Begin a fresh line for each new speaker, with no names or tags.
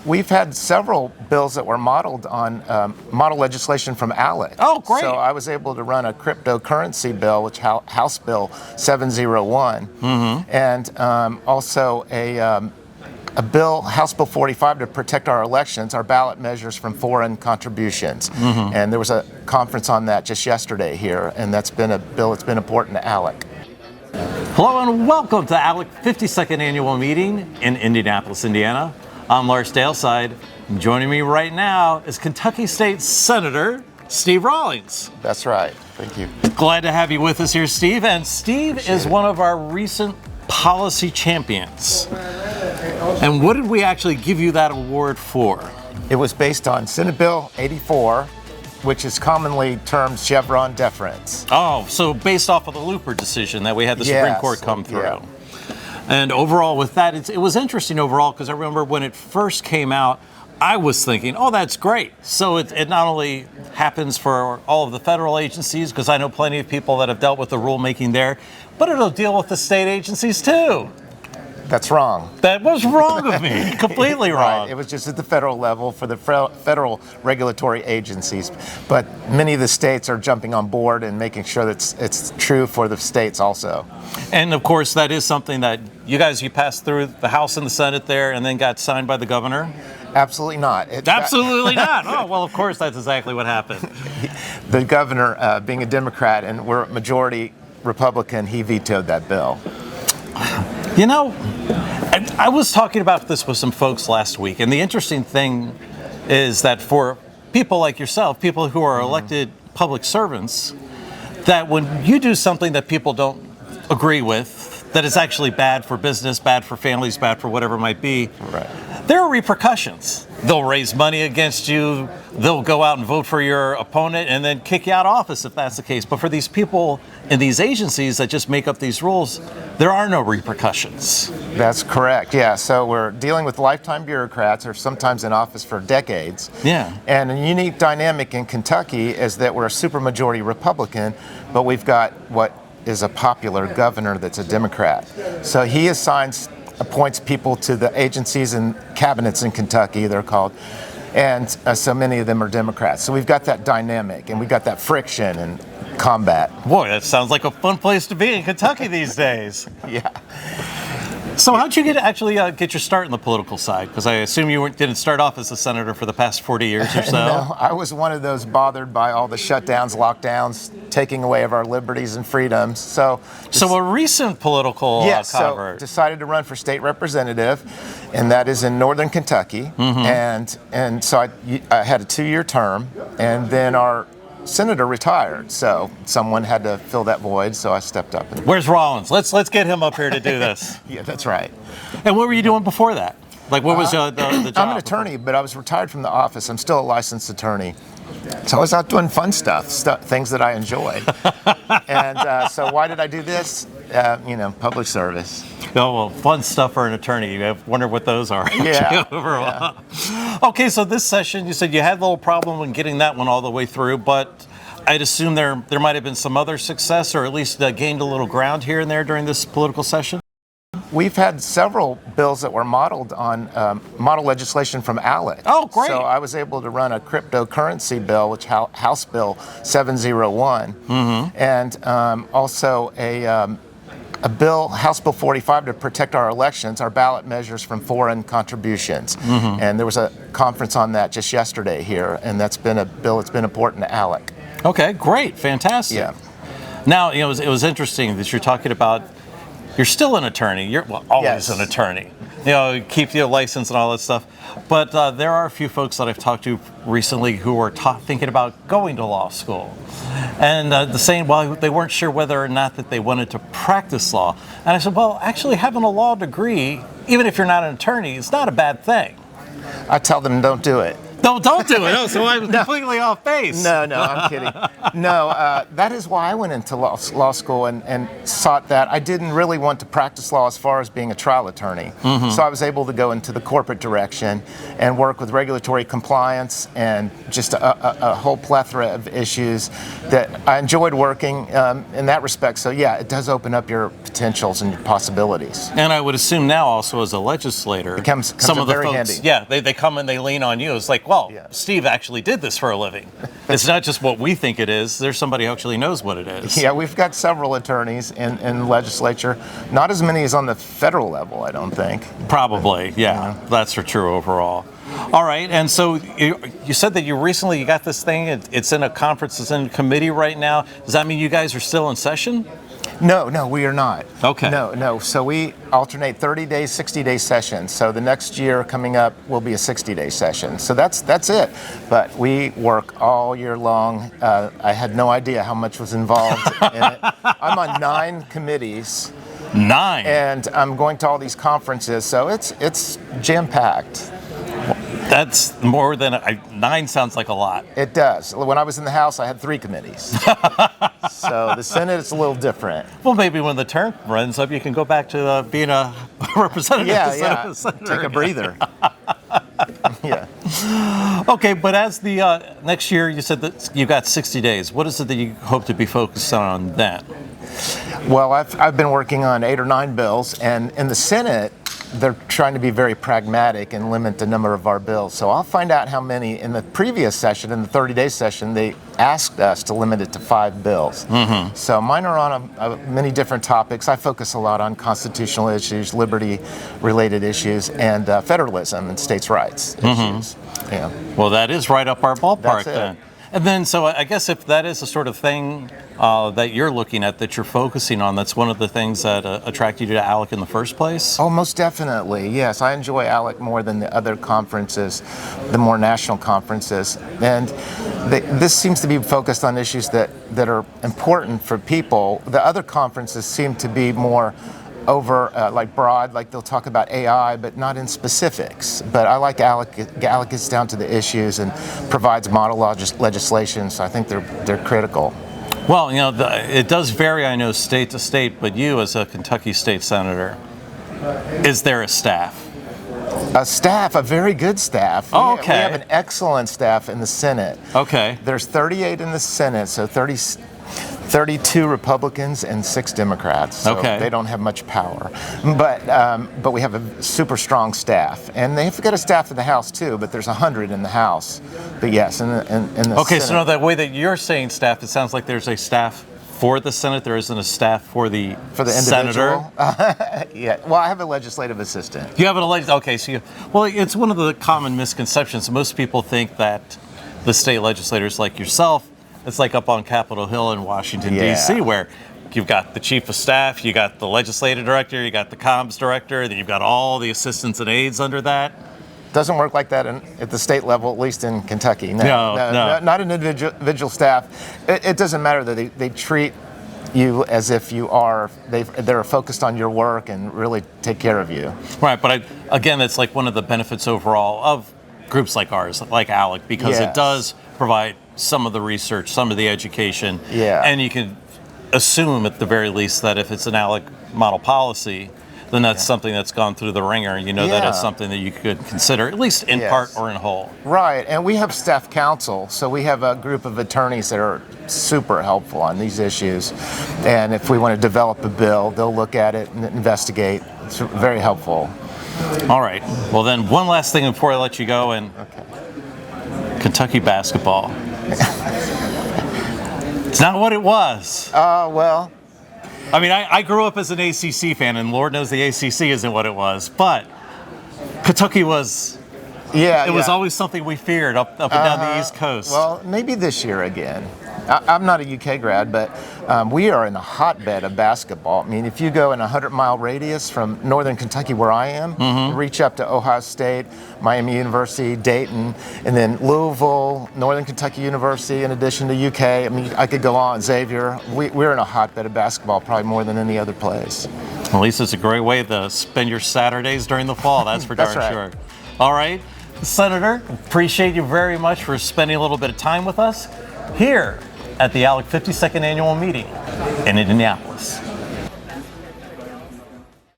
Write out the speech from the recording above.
We've had several bills that were modeled on model legislation from ALEC.
Oh, great.
So I was able to run a cryptocurrency bill, which House Bill 701, and also a bill, House Bill 45, to protect our elections, our ballot measures from foreign contributions. And there was a conference on that just yesterday here, and that's been a bill that's been important to ALEC.
Hello and welcome to ALEC 52nd Annual Meeting in Indianapolis, Indiana. I'm Lars Daleside. Joining me right now is Kentucky State Senator Steve Rawlings.
That's right. Thank you.
Glad to have you with us here, Steve. And Steve is one of our recent policy champions. And what did we actually give you that award for?
It was based on Senate Bill 84, which is commonly termed Chevron deference.
Oh, so based off of the Looper decision that we had the Supreme Court come through.
Yeah.
And overall with that, it was interesting overall, because I remember when it first came out, I was thinking, oh, that's great. So it not only happens for all of the federal agencies, because I know plenty of people that have dealt with the rulemaking there, but it'll deal with the state agencies too.
That's wrong.
That was wrong of me, completely wrong.
Right. It was just at the federal level for the federal regulatory agencies. But many of the states are jumping on board and making sure that it's true for the states also.
And of course, that is something that you passed through the House and the Senate there and then got signed by the governor?
Absolutely not.
Absolutely not. Oh, well, of course, that's exactly what happened.
The governor, being a Democrat and we're a majority Republican, he vetoed that bill.
You know, I was talking about this with some folks last week, and the interesting thing is that for people like yourself, people who are elected public servants, that when you do something that people don't agree with, that is actually bad for business, bad for families, bad for whatever it might be,
right,
there are repercussions. They'll raise money against you, they'll go out and vote for your opponent and then kick you out of office if that's the case. But for these people in these agencies that just make up these rules, there are no repercussions.
That's correct, yeah. So we're dealing with lifetime bureaucrats or sometimes in office for decades.
Yeah.
And a unique dynamic in Kentucky is that we're a supermajority Republican, but we've got what is a popular governor that's a Democrat. So he appoints people to the agencies and cabinets in Kentucky, they're called, and so many of them are Democrats. So we've got that dynamic and we've got that friction and combat.
Boy, that sounds like a fun place to be in Kentucky these days.
Yeah.
So how'd you get your start in the political side? Because I assume you didn't start off as a senator for the past 40 years or so.
No, I was one of those bothered by all the shutdowns, lockdowns, taking away of our liberties and freedoms. So
a recent political convert.
So decided to run for state representative, and that is in northern Kentucky. And so I had a 2-year term, and then our senator retired, so someone had to fill that void, so I stepped up.
Where's Rawlings? Let's get him up here to do this.
Yeah, that's right.
And what were you doing before that? Like, what was the job?
I'm an attorney, but I was retired from the office. I'm still a licensed attorney. So I was out doing fun stuff, things that I enjoy. And so why did I do this? Public service.
Oh, well, fun stuff for an attorney. I wonder what those are.
Yeah.
Okay, so this session, you said you had a little problem in getting that one all the way through, but I'd assume there might have been some other success, or at least gained a little ground here and there during this political session?
We've had several bills that were modeled on model legislation from ALEC.
Oh, great.
So I was able to run a cryptocurrency bill, which House Bill 701, and also a bill, House Bill 45, to protect our elections, our ballot measures from foreign contributions. And there was a conference on that just yesterday here, and that's been a bill that's been important to ALEC.
Okay, great, fantastic.
Yeah.
Now, it was interesting that you're talking about, you're still an attorney. You're always an attorney. Keep your license and all that stuff. But there are a few folks that I've talked to recently who are thinking about going to law school. And saying, well, they weren't sure whether or not that they wanted to practice law. And I said, well, actually having a law degree, even if you're not an attorney, is not a bad thing.
I tell them don't do it.
Don't do it. No, so I'm completely off base.
No, I'm kidding. No, that is why I went into law school and sought that. I didn't really want to practice law as far as being a trial attorney. So I was able to go into the corporate direction and work with regulatory compliance and just a whole plethora of issues that I enjoyed working in that respect. So yeah, it does open up your potentials and your possibilities.
And I would assume now also as a legislator,
Becomes
some of the
very
folks,
handy.
yeah, they come and they lean on you. It's like, well,
Yeah.
Steve actually did this for a living. It's not just what we think it is. There's somebody who actually knows what it is.
Yeah, we've got several attorneys in the legislature. Not as many as on the federal level, I don't think.
Probably, yeah. That's for true overall. All right, and so you said that you got this thing. It's in a conference. It's in a committee right now. Does that mean you guys are still in session?
No, we are not.
Okay.
No. So we alternate 30-day, 60-day sessions. So the next year coming up will be a 60-day session. So that's it. But we work all year long. I had no idea how much was involved in it. I'm on 9 committees.
9.
And I'm going to all these conferences. So it's jam-packed.
That's more than 9 sounds like a lot.
It does. When I was in the House, I had 3 committees. So the Senate is a little different.
Well, maybe when the term runs up, you can go back to being a representative.
Yeah.
Senator.
Take a breather. Yeah.
Okay, but as the next year, you said that you got 60 days. What is it that you hope to be focused on then?
Well, I've been working on 8 or 9 bills, and in the Senate, they're trying to be very pragmatic and limit the number of our bills. So I'll find out how many. In the previous session, in the 30-day session, they asked us to limit it to 5 bills. So mine are on many different topics. I focus a lot on constitutional issues, liberty-related issues, and federalism and states' rights issues. Yeah.
Well, that is right up our ballpark
That's it.
then. And then, so I guess if that is the sort of thing that you're looking at, that you're focusing on, that's one of the things that attracted you to ALEC in the first place?
Oh, most definitely. Yes, I enjoy ALEC more than the other conferences, the more national conferences. And this seems to be focused on issues that are important for people. The other conferences seem to be more over like broad, like they'll talk about AI, but not in specifics. But I like ALEC. ALEC gets down to the issues and provides model legislation, so I think they're critical.
Well, it does vary, I know, state to state, but you as a Kentucky state senator, is there a staff?
A staff, a very good staff.
Oh, okay.
We have an excellent staff in the Senate.
Okay.
There's 38 in the Senate, so 32 Republicans and 6 Democrats. So
Okay.
They don't have much power. But we have a super strong staff. And they've got a staff in the House too, but there's 100 in the House. But yes, in the
Okay,
Senate.
so the way that you're saying staff, it sounds like there's a staff for the Senate. There isn't a staff for the senator.
individual. Yeah. Well, I have a legislative assistant.
You have an elected. Okay, so it's one of the common misconceptions. Most people think that the state legislators like yourself, it's like up on Capitol Hill in Washington,
Yeah.
D.C., where you've got the chief of staff, you got the legislative director, you got the comms director, then you've got all the assistants and aides under that.
Doesn't work like that at the state level, at least in Kentucky.
No.
Not an individual staff. It doesn't matter that they treat you as if you are, they're focused on your work and really take care of you.
Right, but again, it's like one of the benefits overall of groups like ours, like ALEC, because
Yes.
it does provide some of the research, some of the education,
Yeah.
and you can assume at the very least that if it's an ALEC model policy, then that's something that's gone through the ringer. You know that
Yeah.
it's something that you could consider, at least in
Yes.
part or in whole.
Right, and we have staff counsel, so we have a group of attorneys that are super helpful on these issues. And if we want to develop a bill, they'll look at it and investigate. It's very helpful.
All right. Well, then one last thing before I let you go, and Kentucky basketball. It's not what it was.
Well,
I mean, I grew up as an ACC fan, and Lord knows the ACC isn't what it was. But Kentucky was. It was always something we feared up and down the East Coast.
Well, maybe this year again. I'm not a UK grad, but we are in a hotbed of basketball. I mean, if you go in a 100-mile radius from northern Kentucky, where I am, reach up to Ohio State, Miami University, Dayton, and then Louisville, Northern Kentucky University, in addition to UK. I mean, I could go on, Xavier. We're in a hotbed of basketball, probably more than any other place.
At least it's a great way to spend your Saturdays during the fall. That's for darn
That's right.
sure. All right. Senator, appreciate you very much for spending a little bit of time with us here at the ALEC 52nd Annual Meeting in Indianapolis.